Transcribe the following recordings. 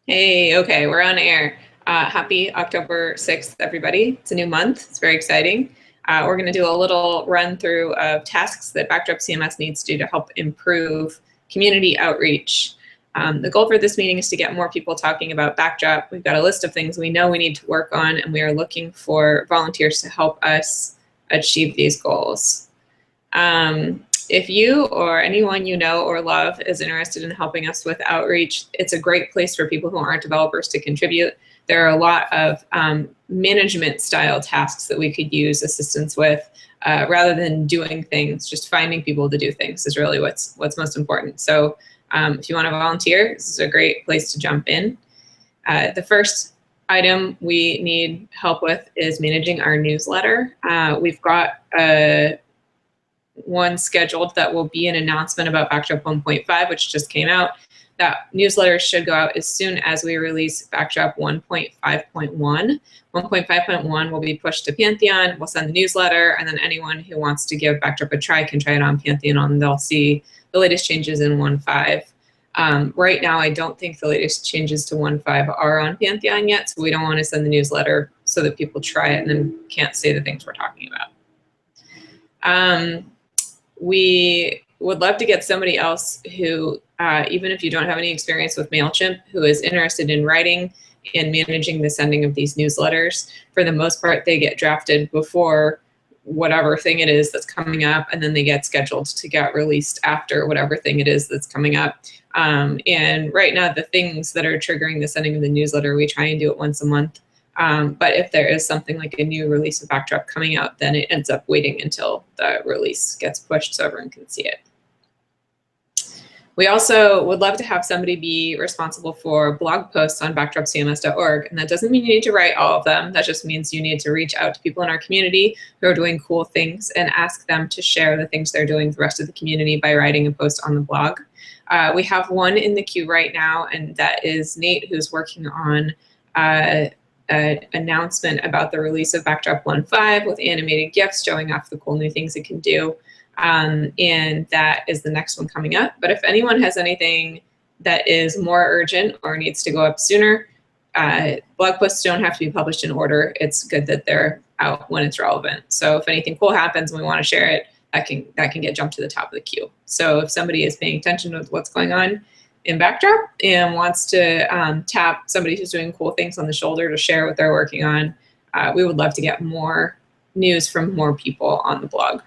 Hey, okay, we're on air. Happy October 6th, everybody. It's a new month. It's very exciting. We're going to do a little run through of tasks that Backdrop CMS needs to do to help improve community outreach. The goal for this meeting is to get more people talking about Backdrop. We've got a list of things we know we need to work on, and we are looking for volunteers to help us achieve these goals. If you or anyone you know or love is interested in helping us with outreach, it's a great place for people who aren't developers to contribute. There are a lot of management style tasks that we could use assistance with rather than doing things. Just finding people to do things is really what's most important. So if you want to volunteer, this is a great place to jump in. The first item we need help with is managing our newsletter. We've got one scheduled that will be an announcement about Backdrop 1.5, which just came out. That newsletter should go out as soon as we release Backdrop 1.5.1. 1.5.1 will be pushed to Pantheon. We'll send the newsletter, and then anyone who wants to give Backdrop a try can try it on Pantheon, and they'll see the latest changes in 1.5. Right now, I don't think the latest changes to 1.5 are on Pantheon yet, so we don't want to send the newsletter so that people try it and then can't say the things we're talking about. We would love to get somebody else who, even if you don't have any experience with MailChimp, who is interested in writing and managing the sending of these newsletters. For the most part, they get drafted before whatever thing it is that's coming up, and then they get scheduled to get released after whatever thing it is that's coming up. And right now, the things that are triggering the sending of the newsletter, we try and do it once a month. But if there is something like a new release of Backdrop coming out, then it ends up waiting until the release gets pushed so everyone can see it. We also would love to have somebody be responsible for blog posts on backdropcms.org. And that doesn't mean you need to write all of them. That just means you need to reach out to people in our community who are doing cool things and ask them to share the things they're doing with the rest of the community by writing a post on the blog. We have one in the queue right now, and that is Nate, who's working on an announcement about the release of Backdrop 1.5 with animated GIFs showing off the cool new things it can do. And that is the next one coming up. But if anyone has anything that is more urgent or needs to go up sooner, blog posts don't have to be published in order. It's good that they're out when it's relevant. So if anything cool happens and we want to share it, that can get jumped to the top of the queue. So if somebody is paying attention to what's going on in Backdrop and wants to tap somebody who's doing cool things on the shoulder to share what they're working on, we would love to get more news from more people on the blog.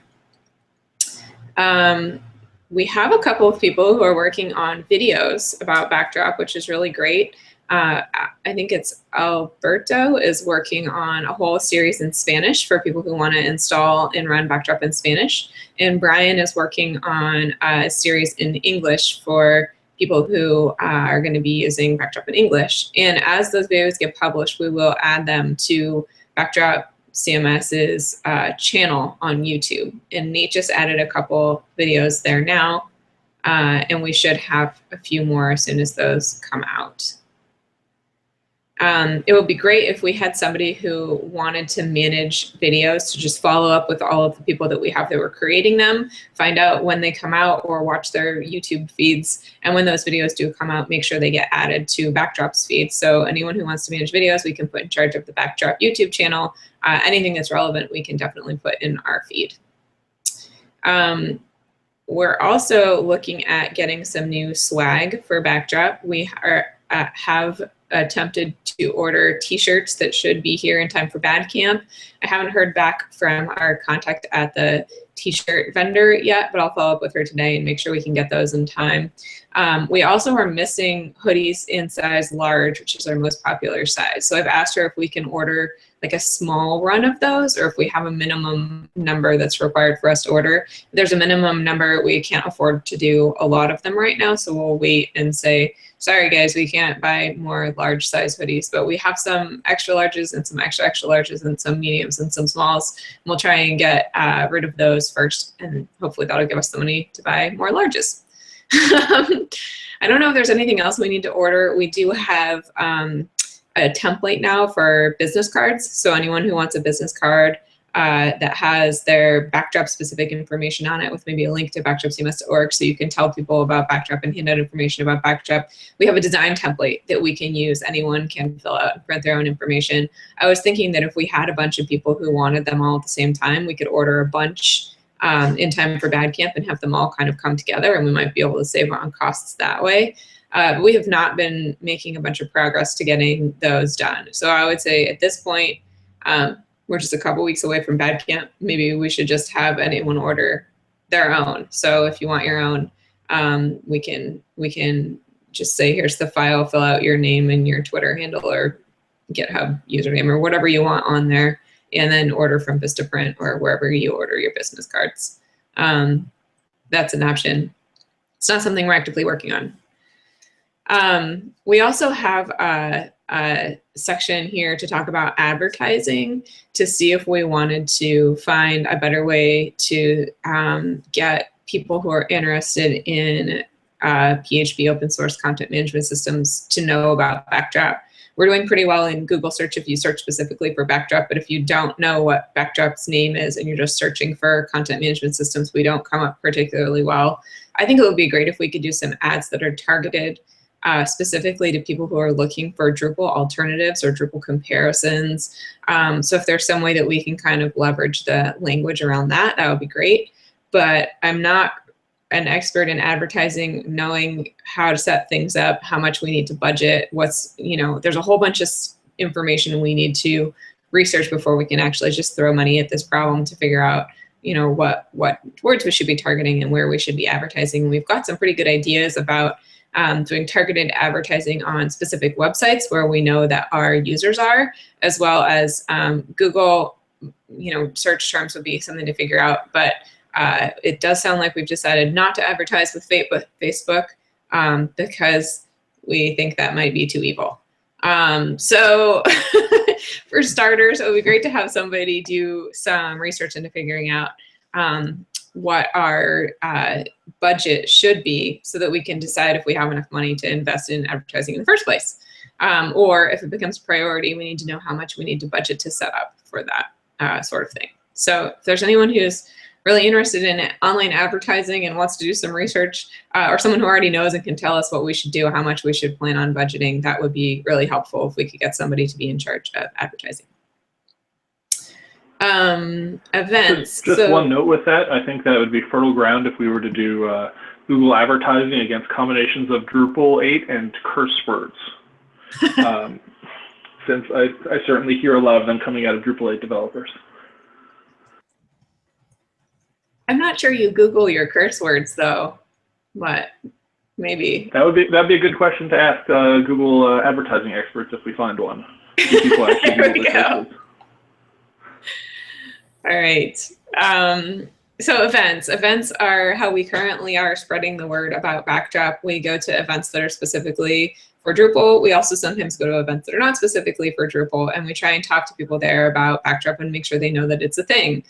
We have a couple of people who are working on videos about Backdrop, which is really great. I think it's Alberto is working on a whole series in Spanish for people who want to install and run Backdrop in Spanish. And Brian is working on a series in English for people who are going to be using Backdrop in English. And as those videos get published, we will add them to Backdrop CMS's channel on YouTube. And Nate just added a couple videos there now, and we should have a few more as soon as those come out. It would be great if we had somebody who wanted to manage videos to just follow up with all of the people that we have that were creating them, find out when they come out or watch their YouTube feeds. And when those videos do come out, make sure they get added to Backdrop's feed. So anyone who wants to manage videos, we can put in charge of the Backdrop YouTube channel. Anything that's relevant, we can definitely put in our feed. We're also looking at getting some new swag for Backdrop. We have attempted to order t-shirts that should be here in time for BADCamp. I haven't heard back from our contact at the t-shirt vendor yet, but I'll follow up with her today and make sure we can get those in time. We also are missing hoodies in size large, which is our most popular size. So I've asked her if we can order like a small run of those, or if we have a minimum number that's required for us to order. If there's a minimum number, we can't afford to do a lot of them right now, so we'll wait and say, sorry guys, we can't buy more large size hoodies, but we have some extra larges and some extra larges and some mediums and some smalls. And we'll try and get rid of those first, and hopefully that'll give us the money to buy more larges. I don't know if there's anything else we need to order. We do have a template now for business cards. So anyone who wants a business card that has their Backdrop specific information on it with maybe a link to backdropcms.org so you can tell people about Backdrop and hand out information about Backdrop. We have a design template that we can use. Anyone can fill out and print their own information. I was thinking that if we had a bunch of people who wanted them all at the same time, we could order a bunch in time for Bad Camp and have them all kind of come together, and we might be able to save on costs that way. We have not been making a bunch of progress to getting those done. So I would say at this point, we're just a couple weeks away from Bad Camp. Maybe we should just have anyone order their own. So if you want your own, we can just say, here's the file, fill out your name and your Twitter handle or GitHub username or whatever you want on there, and then order from Vistaprint or wherever you order your business cards. That's an option. It's not something we're actively working on. We also have a section here to talk about advertising to see if we wanted to find a better way to get people who are interested in PHP open source content management systems to know about Backdrop. We're doing pretty well in Google search if you search specifically for Backdrop, but if you don't know what Backdrop's name is and you're just searching for content management systems, we don't come up particularly well. I think it would be great if we could do some ads that are targeted specifically to people who are looking for Drupal alternatives or Drupal comparisons. So if there's some way that we can kind of leverage the language around that, that would be great. But I'm not an expert in advertising, knowing how to set things up, how much we need to budget, there's a whole bunch of information we need to research before we can actually just throw money at this problem to figure out, what words we should be targeting and where we should be advertising. We've got some pretty good ideas about doing targeted advertising on specific websites where we know that our users are, as well as Google, search terms would be something to figure out. But it does sound like we've decided not to advertise with Facebook because we think that might be too evil. So for starters, it would be great to have somebody do some research into figuring out what our budget should be so that we can decide if we have enough money to invest in advertising in the first place. Or if it becomes a priority, we need to know how much we need to budget to set up for that sort of thing. So if there's anyone who's really interested in online advertising and wants to do some research, or someone who already knows and can tell us what we should do, how much we should plan on budgeting, that would be really helpful if we could get somebody to be in charge of advertising. Events. Just one note with that, I think that would be fertile ground if we were to do Google advertising against combinations of Drupal 8 and curse words. Since I certainly hear a lot of them coming out of Drupal 8 developers. I'm not sure you Google your curse words though, but maybe. That'd be a good question to ask Google advertising experts if we find one. People actually Google their curse words. All right. So events are how we currently are spreading the word about Backdrop. We go to events that are specifically for Drupal. We also sometimes go to events that are not specifically for Drupal, and we try and talk to people there about Backdrop and make sure they know that it's a thing.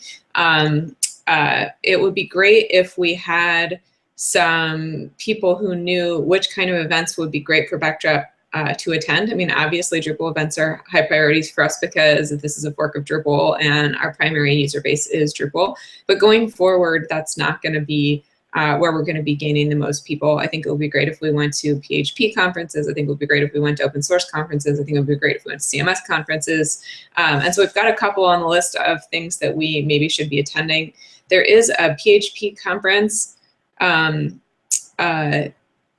It would be great if we had some people who knew which kind of events would be great for Backdrop to attend. I mean, obviously Drupal events are high priorities for us because this is a fork of Drupal and our primary user base is Drupal. But going forward, that's not going to be where we're going to be gaining the most people. I think it would be great if we went to PHP conferences. I think it would be great if we went to open source conferences. I think it would be great if we went to CMS conferences. And so we've got a couple on the list of things that we maybe should be attending. There is a PHP conference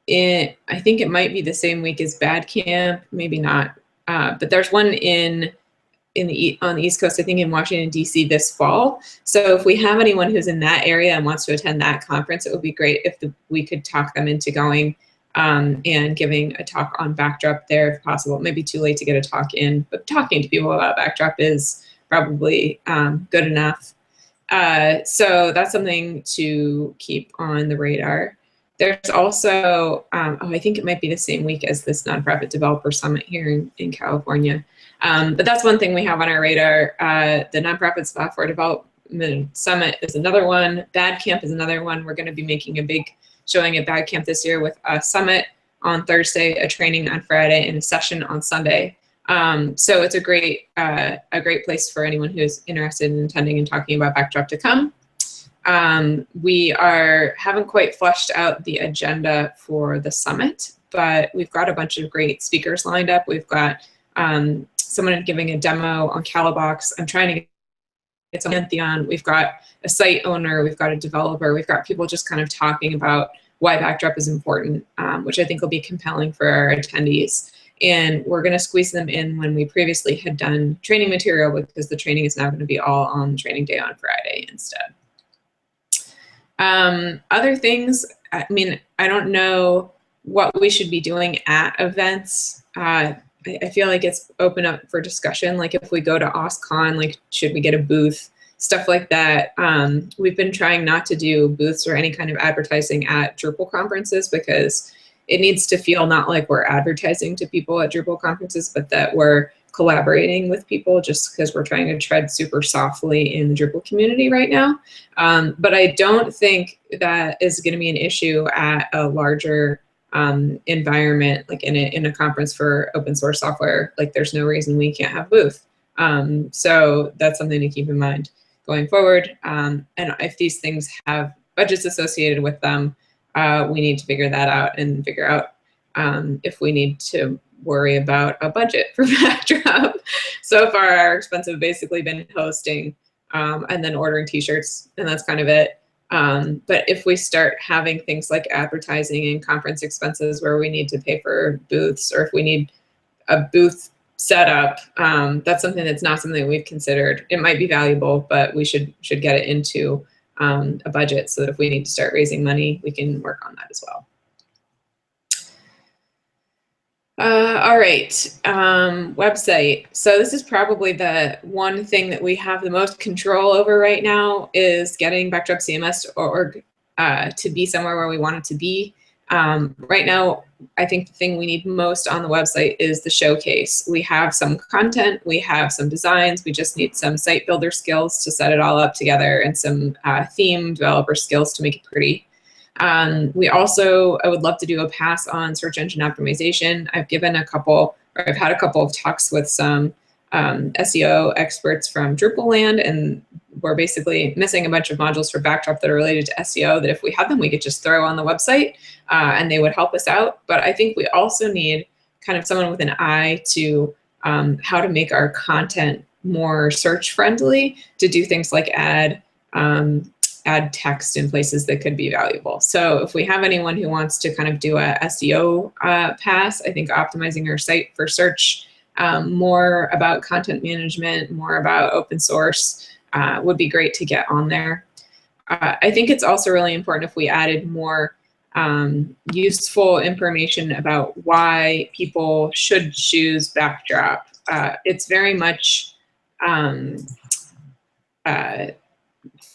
I think it might be the same week as Bad Camp, maybe not. But there's one on the East Coast, I think in Washington, D.C. this fall. So if we have anyone who's in that area and wants to attend that conference, it would be great if we could talk them into going and giving a talk on Backdrop there if possible. It may be too late to get a talk in, but talking to people about Backdrop is probably good enough. So that's something to keep on the radar. There's also, I think it might be the same week as this Nonprofit Developer Summit here in California. But that's one thing we have on our radar. The Nonprofit Software Development Summit is another one. Bad Camp is another one. We're going to be making a big showing at Bad Camp this year with a summit on Thursday, a training on Friday, and a session on Sunday. So it's a great place for anyone who's interested in attending and talking about Backdrop to come. We haven't quite fleshed out the agenda for the summit, but we've got a bunch of great speakers lined up. We've got someone giving a demo on Calabox. I'm trying to get some Pantheon. We've got a site owner. We've got a developer. We've got people just kind of talking about why Backdrop is important, which I think will be compelling for our attendees. And we're going to squeeze them in when we previously had done training material, because the training is now going to be all on training day on Friday instead. Other things, I mean, I don't know what we should be doing at events. I feel like it's open up for discussion. Like if we go to OSCON, like should we get a booth? Stuff like that. We've been trying not to do booths or any kind of advertising at Drupal conferences, because it needs to feel not like we're advertising to people at Drupal conferences, but that we're collaborating with people, just because we're trying to tread super softly in the Drupal community right now. But I don't think that is going to be an issue at a larger environment, like in a conference for open source software. Like there's no reason we can't have a booth. So that's something to keep in mind going forward. And if these things have budgets associated with them, we need to figure that out and figure out if we need to worry about a budget for Backdrop. So far, our expense have basically been hosting and then ordering t-shirts, and that's kind of it. But if we start having things like advertising and conference expenses where we need to pay for booths, or if we need a booth set up, that's something that's not something we've considered. It might be valuable, but we should get it into a budget so that if we need to start raising money, we can work on that as well. All right, website. So this is probably the one thing that we have the most control over right now, is getting backdropcms.org to be somewhere where we want it to be. Right now, I think the thing we need most on the website is the showcase. We have some content, we have some designs, we just need some site builder skills to set it all up together, and some theme developer skills to make it pretty. I would love to do a pass on search engine optimization. I've had a couple of talks with some SEO experts from Drupal land, and we're basically missing a bunch of modules for Backdrop that are related to SEO that if we had them, we could just throw on the website and they would help us out. But I think we also need kind of someone with an eye to how to make our content more search friendly, to do things like add text in places that could be valuable. So if we have anyone who wants to kind of do a SEO pass, I think optimizing our site for search, more about content management, more about open source would be great to get on there. I think it's also really important if we added more useful information about why people should choose Backdrop. It's very much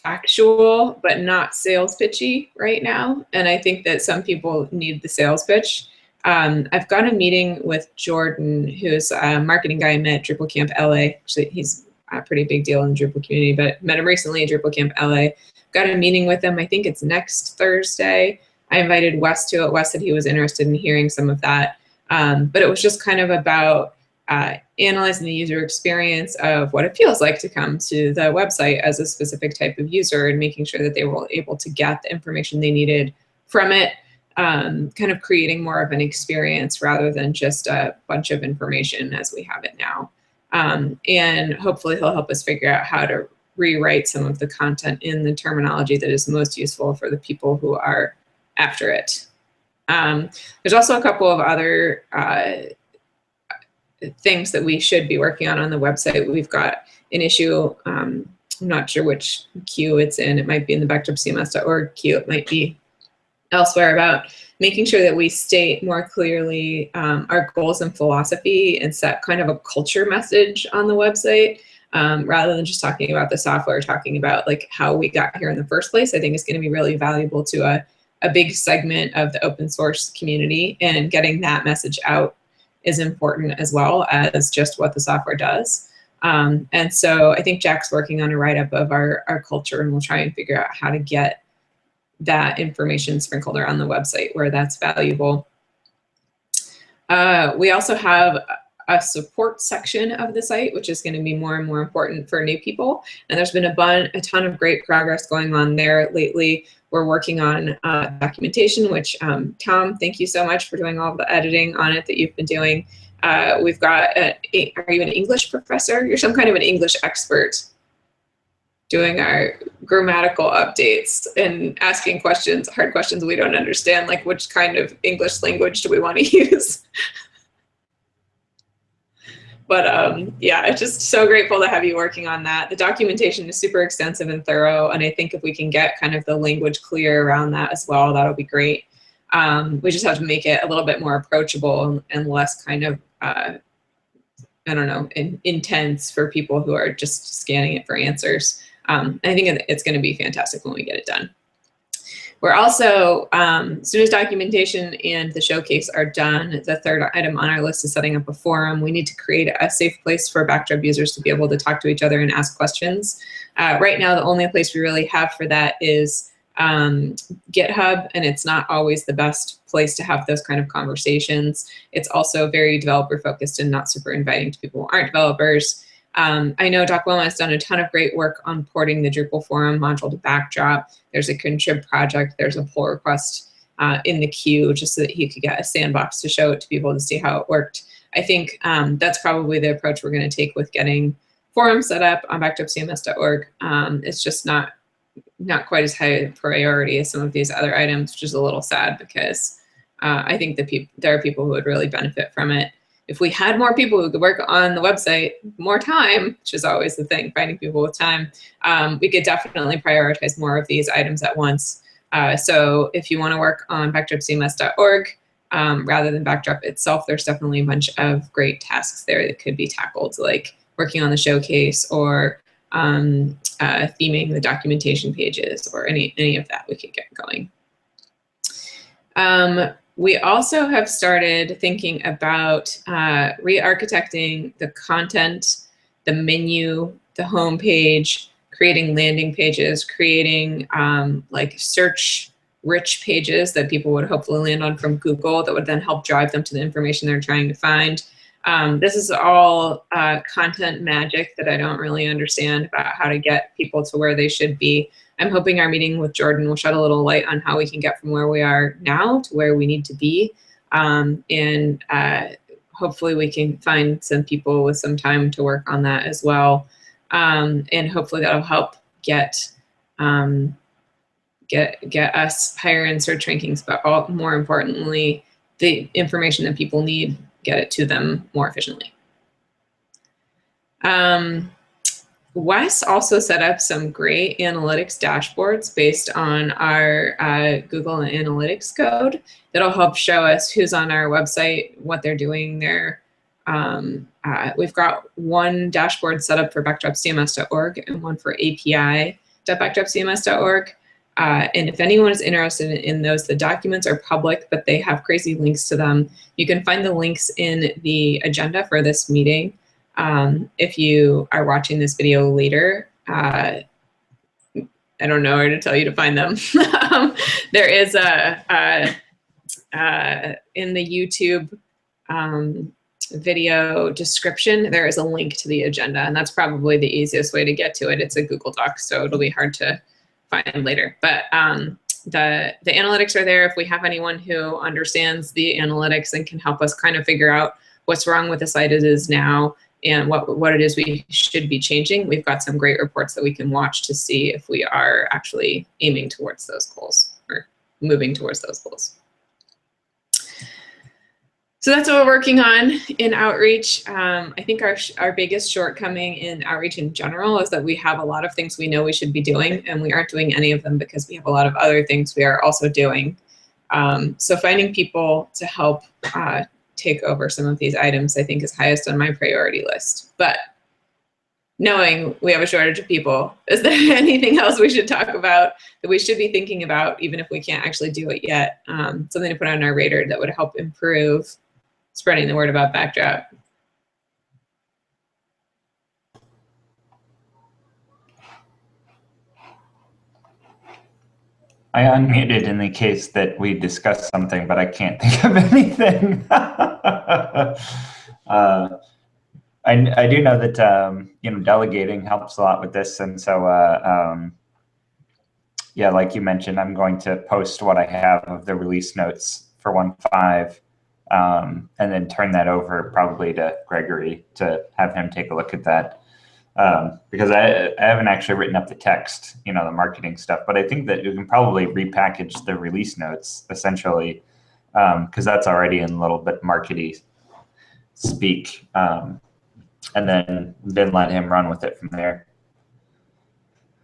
factual, but not sales pitchy right now. And I think that some people need the sales pitch. I've got a meeting with Jordan, who's a marketing guy I met at Drupal Camp LA. Actually, he's a pretty big deal in the Drupal community, but met him recently at Drupal Camp LA. Got a meeting with him, I think it's next Thursday. I invited Wes to it. Wes said he was interested in hearing some of that. But it was just kind of about analyzing the user experience of what it feels like to come to the website as a specific type of user, and making sure that they were able to get the information they needed from it, kind of creating more of an experience rather than just a bunch of information as we have it now. And hopefully he'll help us figure out how to rewrite some of the content in the terminology that is most useful for the people who are after it. There's also a couple of other things that we should be working on the website. We've got an issue, I'm not sure which queue it's in. It might be in the backdropcms.org queue. It might be elsewhere, about making sure that we state more clearly our goals and philosophy, and set kind of a culture message on the website, rather than just talking about the software, talking about like how we got here in the first place. I think is going to be really valuable to a big segment of the open source community, and getting that message out is important as well as just what the software does. And so I think Jack's working on a write-up of our culture, and we'll try and figure out how to get that information sprinkled around the website where that's valuable. We also have a support section of the site, which is going to be more and more important for new people. And there's been a ton of great progress going on there lately. We're working on documentation, which Tom, thank you so much for doing all the editing on it that you've been doing. We've got, are you an English professor? You're some kind of an English expert doing our grammatical updates and asking questions, hard questions we don't understand, like which kind of English language do we want to use? But yeah, it's just so grateful to have you working on that. The documentation is super extensive and thorough, and I think if we can get kind of the language clear around that as well, that'll be great. We just have to make it a little bit more approachable and less kind of, I don't know, intense for people who are just scanning it for answers. I think it's going to be fantastic when we get it done. We're also, as soon as documentation and the showcase are done, the third item on our list is setting up a forum. We need to create a safe place for Backdrop users to be able to talk to each other and ask questions. Right now, the only place we really have for that is GitHub, and it's not always the best place to have those kind of conversations. It's also very developer focused and not super inviting to people who aren't developers. I know Doc Wilma has done a ton of great work on porting the Drupal forum module to Backdrop. There's a contrib project, there's a pull request in the queue just so that he could get a sandbox to show it to people to see how it worked. I think that's probably the approach we're going to take with getting forums set up on backdropcms.org. It's just not quite as high a priority as some of these other items, which is a little sad because I think there are people who would really benefit from it. If we had more people who could work on the website, more time, which is always the thing, finding people with time, we could definitely prioritize more of these items at once. So if you want to work on backdropcms.org, rather than Backdrop itself, there's definitely a bunch of great tasks there that could be tackled, like working on the showcase or theming the documentation pages or any of that we could get going. We also have started thinking about re-architecting the content, the menu, the home page, creating landing pages, creating like search-rich pages that people would hopefully land on from Google that would then help drive them to the information they're trying to find. This is all content magic that I don't really understand about how to get people to where they should be. I'm hoping our meeting with Jordan will shed a little light on how we can get from where we are now to where we need to be. And hopefully we can find some people with some time to work on that as well. And hopefully that'll help get us higher in search rankings, but more importantly, the information that people need, get it to them more efficiently. Wes also set up some great analytics dashboards based on our Google Analytics code that'll help show us who's on our website, what they're doing there. We've got one dashboard set up for backdropcms.org and one for api.backdropcms.org. And if anyone is interested in those, the documents are public, but they have crazy links to them. You can find the links in the agenda for this meeting. If you are watching this video later, I don't know where to tell you to find them. There is in the YouTube video description, there is a link to the agenda, and that's probably the easiest way to get to it. It's a Google Doc, so it'll be hard to find later. But the analytics are there. If we have anyone who understands the analytics and can help us kind of figure out what's wrong with the site as it is now, and what it is we should be changing, we've got some great reports that we can watch to see if we are actually aiming towards those goals or moving towards those goals. So that's what we're working on in outreach. I think our biggest shortcoming in outreach in general is that we have a lot of things we know we should be doing, and we aren't doing any of them because we have a lot of other things we are also doing. So finding people to help take over some of these items, I think, is highest on my priority list. But knowing we have a shortage of people, is there anything else we should talk about that we should be thinking about, even if we can't actually do it yet? Something to put on our radar that would help improve spreading the word about Backdrop. I unmuted in the case that we discussed something, but I can't think of anything. I do know that delegating helps a lot with this, and so yeah, like you mentioned, I'm going to post what I have of the release notes for 1.5, and then turn that over probably to Gregory to have him take a look at that. Because I haven't actually written up the text, the marketing stuff, but I think that you can probably repackage the release notes essentially, because that's already in a little bit markety speak, and then let him run with it from there.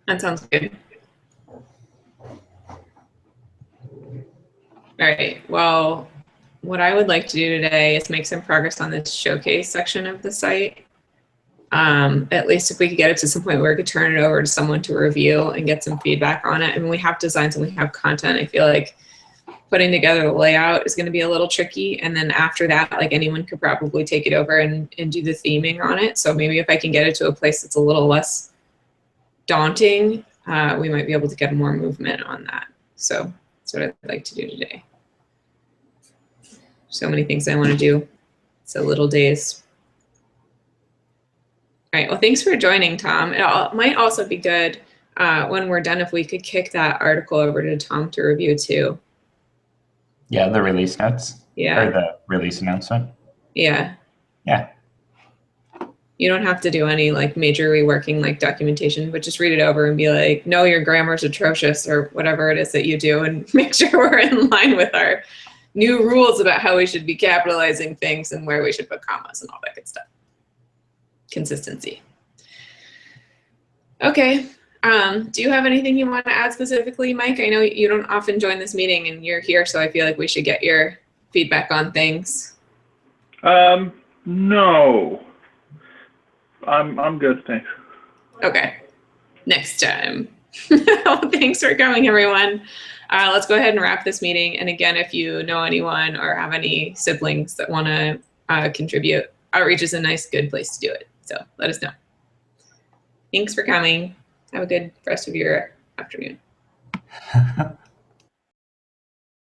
That sounds good. All right, well, what I would like to do today is make some progress on this showcase section of the site. At least if we could get it to some point where we could turn it over to someone to review and get some feedback on it. And we have designs and we have content. I feel like putting together the layout is going to be a little tricky. And then after that, like anyone could probably take it over and do the theming on it. So maybe if I can get it to a place that's a little less daunting, we might be able to get more movement on that. So that's what I'd like to do today. So many things I want to do. So little days. All right, well, thanks for joining, Tom. It might also be good when we're done if we could kick that article over to Tom to review too. Yeah, the release notes. Yeah. Or the release announcement. Yeah. Yeah. You don't have to do any like major reworking like documentation, but just read it over and be like, no, your grammar's atrocious or whatever it is that you do, and make sure we're in line with our new rules about how we should be capitalizing things and where we should put commas and all that good stuff. Consistency. Okay. Do you have anything you want to add specifically, Mike? I know you don't often join this meeting and you're here, so I feel like we should get your feedback on things. No. I'm good, thanks. Okay. Next time. Well, thanks for coming, everyone. Let's go ahead and wrap this meeting. And again, if you know anyone or have any siblings that want to contribute, outreach is a nice, good place to do it. So let us know. Thanks for coming. Have a good rest of your afternoon.